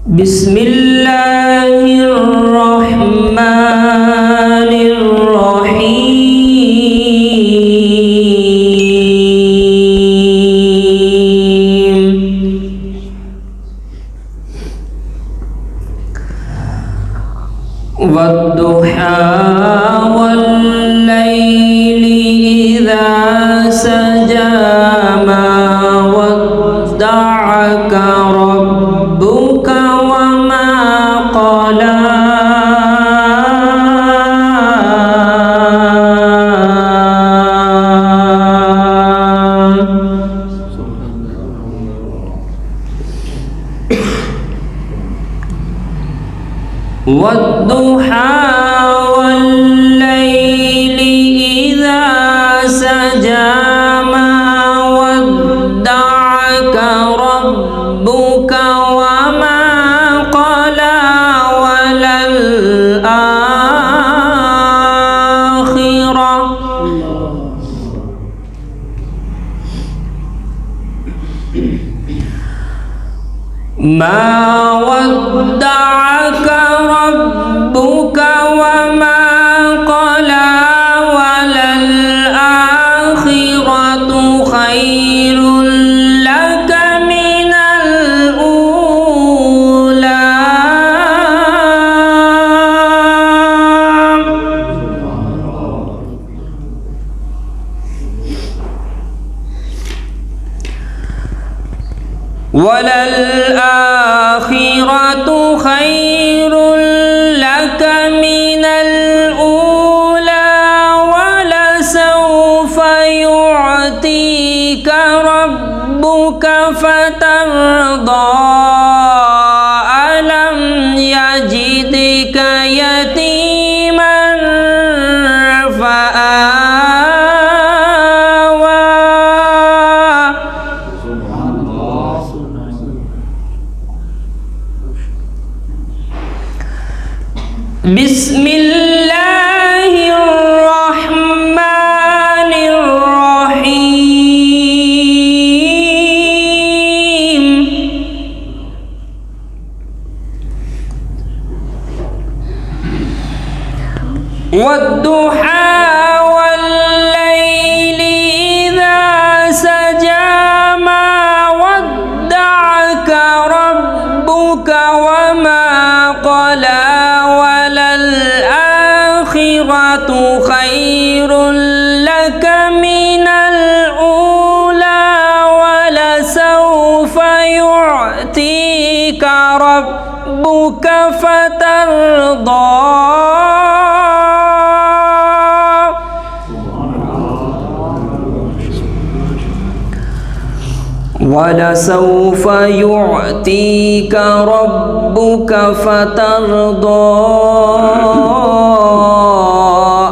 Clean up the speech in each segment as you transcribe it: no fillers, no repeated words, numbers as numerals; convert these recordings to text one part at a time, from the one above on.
Bismillahirrahmanirrahim. Wadduha wal laili idza saja ma wadda'aka rabbuka wa ma qala. Wadduha wal laili idza saja ma wadda'aka rabbuka wa ma qala walal akhirah ma wadda'aka rabbuka wa ma qala walal akhiratu khairul laka minal ula. Walal akhiratu khairul laka minal ula wala sawfa yu'tika rabbuka fatarda alam yajidka yatiman fa'awa. Bismillahirrahmanirrahim. Wadduha wal laili idza saja ma wadda'aka rabbuka wa ma qala walal akhiratu khairul laka minal ula wala sawfa yu'tika rabbuka fatarda. وَلَسَوْفَ يُعْطِيكَ رَبُّكَ فَتَرْضَى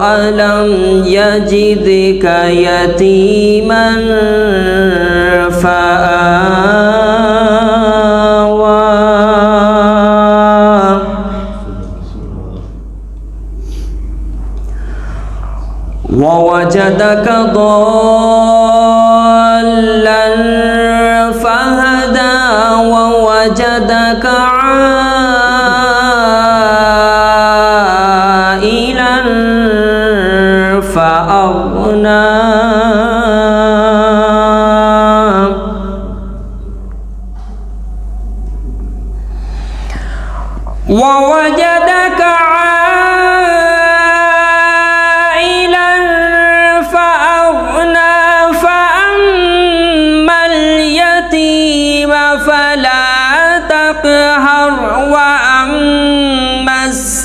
أَلَمْ يَجِدْكَ يَتِيمًا فَآوَى وَوَجَدَكَ ضَالًّا فهدى ووجدك عائلا فأغنى ووجدك عائلا فأغنى فأما اليتيم فلا تقهر وأما السائل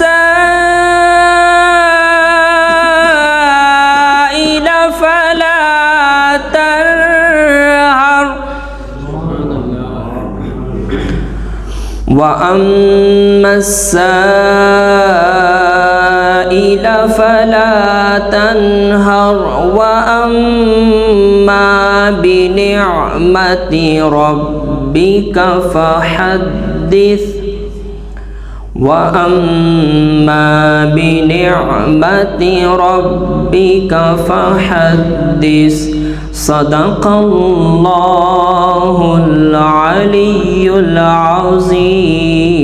فلا تنهر وأما السائل فلا تنهر وأما بنعمة ربك فحدث وأما بنعمة ربك فحدث. صدق الله العلي العظيم.